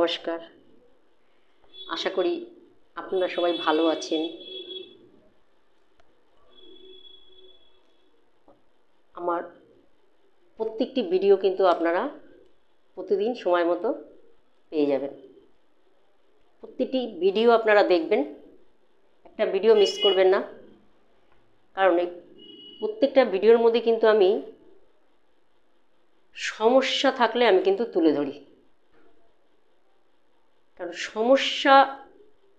নমস্কার। আশা করি আপনারা সবাই ভালো আছেন। আমার প্রত্যেকটি ভিডিও কিন্তু আপনারা প্রতিদিন সময় মতো পেয়ে যাবেন। প্রত্যেকটি ভিডিও আপনারা দেখবেন, একটা ভিডিও মিস করবেন না। কারণ এই প্রত্যেকটা ভিডিওর মধ্যে কিন্তু আমি সমস্যা থাকলে আমি কিন্তু তুলে ধরি। কারণ সমস্যা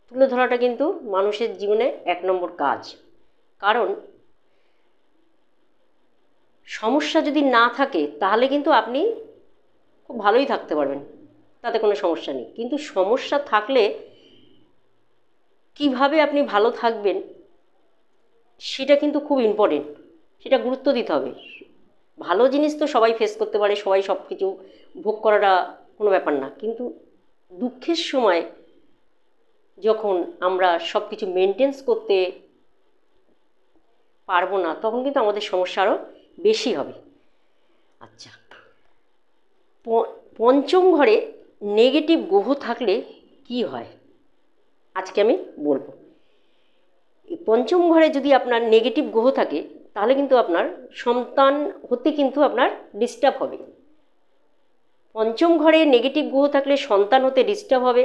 তুলে ধরাটা কিন্তু মানুষের জীবনে 1 নম্বর কাজ। কারণ সমস্যা যদি না থাকে তাহলে কিন্তু আপনি খুব ভালোই থাকতে পারবেন, তাতে কোনো সমস্যা নেই। কিন্তু সমস্যা থাকলে কিভাবে আপনি ভালো থাকবেন সেটা কিন্তু খুব ইম্পর্টেন্ট, সেটা গুরুত্ব দিতে হবে। ভালো জিনিস তো সবাই ফেস করতে পারে, সবাই সব কিছু ভোগ করাটা কোনো ব্যাপার না। কিন্তু দুঃখের সময় যখন আমরা সব কিছু মেনটেন্স করতে পারবো না, তখন কিন্তু আমাদের সমস্যা আরও বেশি হবে। আচ্ছা, পঞ্চম ঘরে নেগেটিভ গ্রহ থাকলে কি হয় আজকে আমি বলবো। এই পঞ্চম ঘরে যদি আপনার নেগেটিভ গ্রহ থাকে তাহলে কিন্তু আপনার সন্তান হতে কিন্তু আপনার ডিস্টার্ব হবে। পঞ্চম ঘরে নেগেটিভ গ্রহ থাকলে সন্তান হতে ডিস্টার্ব হবে।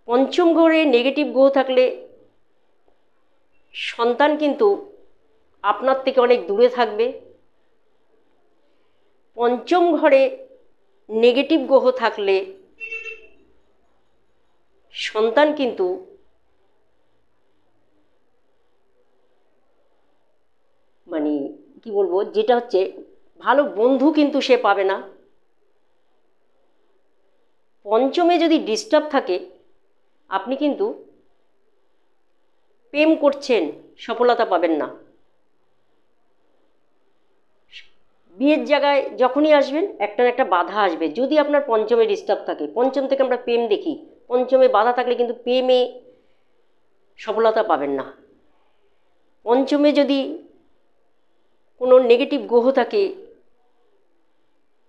পঞ্চম ঘরে নেগেটিভ গ্রহ থাকলে সন্তান কিন্তু আপনার থেকে অনেক দূরে থাকবে। পঞ্চম ঘরে নেগেটিভ গ্রহ থাকলে সন্তান কিন্তু মানে কি বলবো, যেটা হচ্ছে ভালো বন্ধু কিন্তু সে পাবে না। পঞ্চমে যদি ডিস্টার্ব থাকে আপনি কিন্তু প্রেম করছেন, সফলতা পাবেন না। বিয়ের জায়গায় যখনই আসবেন একটা না একটা বাধা আসবে যদি আপনার পঞ্চমে ডিস্টার্ব থাকে। পঞ্চম থেকে আমরা প্রেম দেখি, পঞ্চমে বাধা থাকলে কিন্তু প্রেমে সফলতা পাবেন না। পঞ্চমে যদি কোনো নেগেটিভ গ্রহ থাকে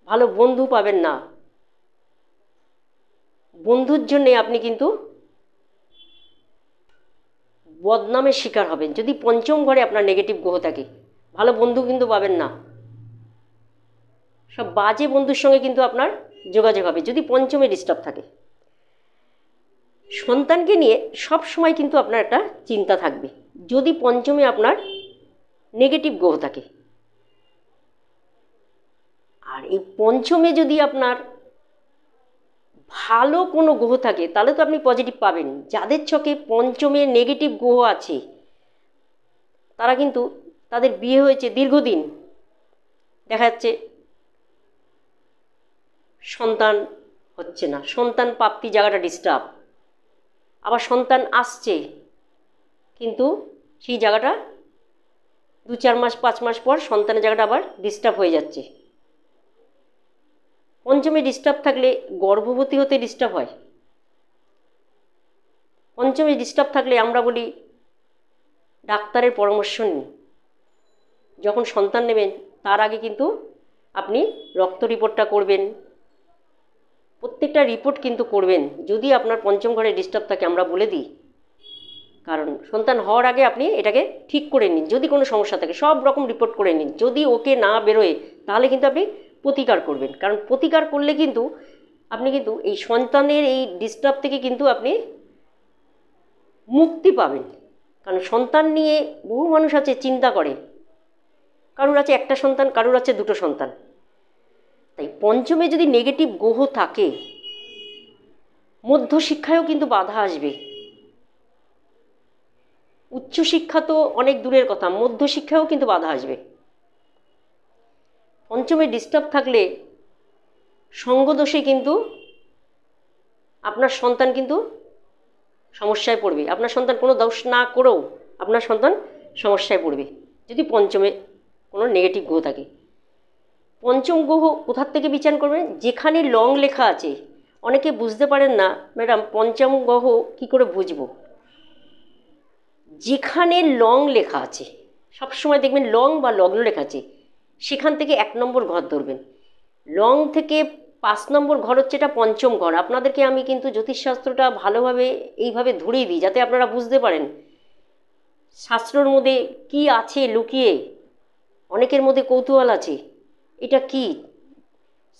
ভালো বন্ধু পাবেন না, বন্ধুর জন্যে আপনি কিন্তু বদনামের শিকার হবেন। যদি পঞ্চম ঘরে আপনার নেগেটিভ গ্রহ থাকে ভালো বন্ধু কিন্তু পাবেন না, সব বাজে বন্ধুর সঙ্গে কিন্তু আপনার যোগাযোগ হবে যদি পঞ্চমে ডিস্টার্ব থাকে। সন্তানকে নিয়ে সব সময় কিন্তু আপনার একটা চিন্তা থাকবে যদি পঞ্চমে আপনার নেগেটিভ গ্রহ থাকে। আর এই পঞ্চমে যদি আপনার ভালো কোনো গ্রহ থাকে তাহলে তো আপনি পজিটিভ পাবেন। যাদের ছকে পঞ্চমে নেগেটিভ গ্রহ আছে তারা কিন্তু তাদের বিয়ে হয়েছে দীর্ঘদিন, দেখা যাচ্ছে সন্তান হচ্ছে না, সন্তান প্রাপ্তি জায়গাটা ডিস্টার্ব। আবার সন্তান আসছে কিন্তু সেই জায়গাটা 2-4 মাস 5 মাস পর সন্তানের জায়গাটা আবার ডিস্টার্ব হয়ে যাচ্ছে। পঞ্চমে ডিস্টার্ব থাকলে গর্ভবতী হতে ডিস্টার্ব হয়। পঞ্চমে ডিস্টার্ব থাকলে আমরা বলি ডাক্তারের পরামর্শ নিন। যখন সন্তান নেবেন তার আগে কিন্তু আপনি রক্ত রিপোর্টটা করবেন, প্রত্যেকটা রিপোর্ট কিন্তু করবেন। যদি আপনার পঞ্চম ঘরে ডিস্টার্ব থাকে আমরা বলে দিই, কারণ সন্তান হওয়ার আগে আপনি এটাকে ঠিক করে নিন। যদি কোনো সমস্যা থাকে সব রকম রিপোর্ট করে নিন, যদি ওকে না বেরোয় তাহলে কিন্তু আপনি প্রতিকার করবেন। কারণ প্রতিকার করলে কিন্তু আপনি কিন্তু এই সন্তানের এই ডিস্টার্ব থেকে কিন্তু আপনি মুক্তি পাবেন। কারণ সন্তান নিয়ে বহু মানুষ আছে চিন্তা করে, কারোর আছে একটা সন্তান, কারোর আছে 2টো সন্তান। তাই পঞ্চমে যদি নেগেটিভ গ্রহ থাকে মধ্যশিক্ষায়ও কিন্তু বাধা আসবে। উচ্চশিক্ষা তো অনেক দূরের কথা, মধ্যশিক্ষায়ও কিন্তু বাধা আসবে। পঞ্চমে ডিস্টার্ব থাকলে সঙ্গদোষে কিন্তু আপনার সন্তান কিন্তু সমস্যায় পড়বে। আপনার সন্তান কোনো দোষ না করেও আপনার সন্তান সমস্যায় পড়বে যদি পঞ্চমে কোনো নেগেটিভ গ্রহ থাকে। পঞ্চম গ্রহ কোথার থেকে বিচার করবেন, যেখানে লং লেখা আছে। অনেকে বুঝতে পারেন না ম্যাডাম পঞ্চম গ্রহ কী করে বুঝবো। যেখানে লং লেখা আছে, সবসময় দেখবেন লং বা লগ্ন লেখা আছে, সেখান থেকে 1 নম্বর ঘর ধরবেন। লং থেকে 5 নম্বর ঘর হচ্ছে এটা পঞ্চম ঘর। আপনাদেরকে আমি কিন্তু জ্যোতিষশাস্ত্রটা ভালোভাবে এইভাবে ধরিয়ে দিই যাতে আপনারা বুঝতে পারেন শাস্ত্রর মধ্যে কি আছে লুকিয়ে। অনেকের মধ্যে কৌতূহল আছে, এটা কি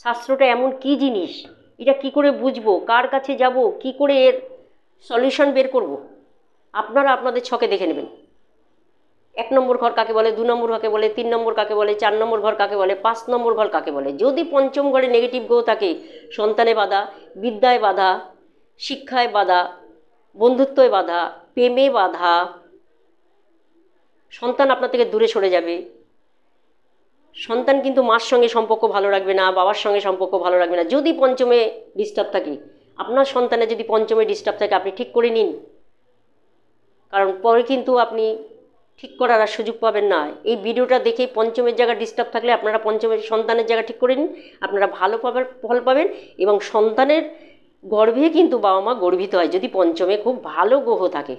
শাস্ত্রটা, এমন কি জিনিস, এটা কি করে বুঝবো, কার কাছে যাব, কি করে এর সলিউশন বের করব। আপনারা আপনাদের ছকে দেখে নেবেন 1 নম্বর ঘর কাকে বলে, 2 নম্বর কাকে বলে, 3 নম্বর কাকে বলে, 4 নম্বর ঘর কাকে বলে, 5 নম্বর ঘর কাকে বলে। যদি পঞ্চম ঘরে নেগেটিভ গ্রহ থাকে, সন্তানে বাধা, বিদ্যায় বাধা, শিক্ষায় বাধা, বন্ধুত্বে বাধা, প্রেমে বাধা, সন্তান আপনার থেকে দূরে সরে যাবে। সন্তান কিন্তু মার সঙ্গে সম্পর্ক ভালো রাখবে না, বাবার সঙ্গে সম্পর্ক ভালো রাখবে না যদি পঞ্চমে ডিস্টার্ব থাকে। আপনার সন্তানের যদি পঞ্চমে ডিস্টার্ব থাকে আপনি ঠিক করে নিন, কারণ পরে কিন্তু আপনি ঠিক করার আর সুযোগ পাবেন না। এই ভিডিওটা দেখে পঞ্চমের জায়গা ডিস্টার্ব থাকলে আপনারা পঞ্চমের সন্তানের জায়গা ঠিক করে নিন, আপনারা ভালো ফল পাবেন। এবং সন্তানের গর্ভে কিন্তু বাবা মা গর্বিত হয় যদি পঞ্চমে খুব ভালো গ্রহ থাকে।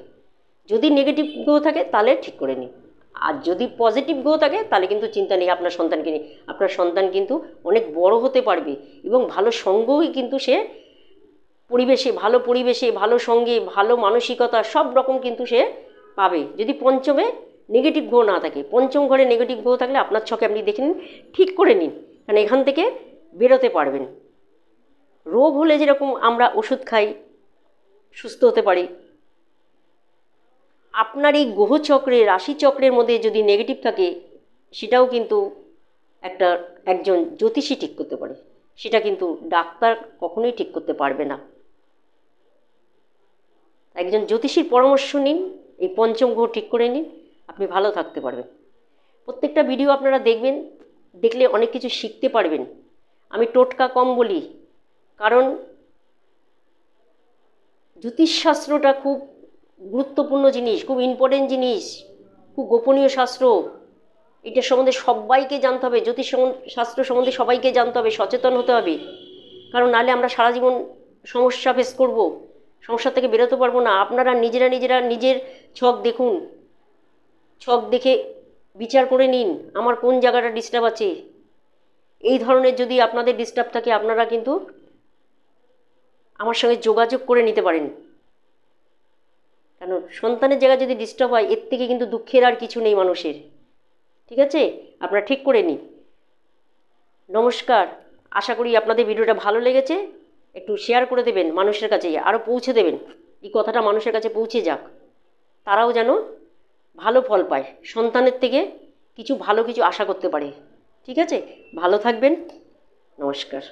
যদি নেগেটিভ গ্রহ থাকে তাহলে ঠিক করে নিন, আর যদি পজিটিভ গ্রহ থাকে তাহলে কিন্তু চিন্তা নেই আপনার সন্তানকে নিয়ে। আপনার সন্তান কিন্তু অনেক বড় হতে পারবে এবং ভালো সঙ্গই কিন্তু সে পরিবেশে ভালো সঙ্গে ভালো মানসিকতা সব রকম কিন্তু সে পাবে যদি পঞ্চমে নেগেটিভ গ্রহ না থাকে। পঞ্চম ঘরে নেগেটিভ গ্রহ থাকলে আপনার ছকে আপনি দেখে নিন, ঠিক করে নিন, কারণ এখান থেকে বেরোতে পারবেন। রোগ হলে যেরকম আমরা ওষুধ খাই সুস্থ হতে পারি, আপনার এই গ্রহচক্রে রাশিচক্রের মধ্যে যদি নেগেটিভ থাকে সেটাও কিন্তু একজন জ্যোতিষী ঠিক করতে পারে, সেটা কিন্তু ডাক্তার কখনোই ঠিক করতে পারবে না। একজন জ্যোতিষীর পরামর্শ নিন, এই পঞ্চম গ্রহ ঠিক করে নিন, আপনি ভালো থাকতে পারবেন। প্রত্যেকটা ভিডিও আপনারা দেখবেন, দেখলে অনেক কিছু শিখতে পারবেন। আমি টোটকা কম বলি, কারণ জ্যোতিষশাস্ত্রটা খুব গুরুত্বপূর্ণ জিনিস, খুব ইম্পর্টেন্ট জিনিস, খুব গোপনীয় শাস্ত্র। এটা সম্বন্ধে সবাইকে জানতে হবে, শাস্ত্র সম্বন্ধে সবাইকে জানতে হবে, সচেতন হতে হবে, কারণ নাহলে আমরা সারা জীবন সমস্যা ফেস করব, সমস্যা থেকে বেরোতে পারবো না। আপনারা নিজেরা নিজের ছক দেখুন, ছক দেখে বিচার করে নিন আমার কোন জায়গাটা ডিস্টার্ব আছে। এই ধরনের যদি আপনাদের ডিস্টার্ব থাকে আপনারা কিন্তু আমার সঙ্গে যোগাযোগ করে নিতে পারেন, কারণ সন্তানের জায়গা যদি ডিস্টার্ব হয় এর থেকে কিন্তু দুঃখের আর কিছু নেই মানুষের। ঠিক আছে, আপনারা ঠিক করে নিন। নমস্কার, আশা করি আপনাদের ভিডিওটা ভালো লেগেছে। একটু শেয়ার করে দেবেন, মানুষের কাছে আরও পৌঁছে দেবেন, এই কথাটা মানুষের কাছে পৌঁছে যাক, তারাও যেন ভালো ফল পায়, সন্তানের থেকে ভালো কিছু আশা করতে পারে। ঠিক আছে, ভালো থাকবেন, নমস্কার।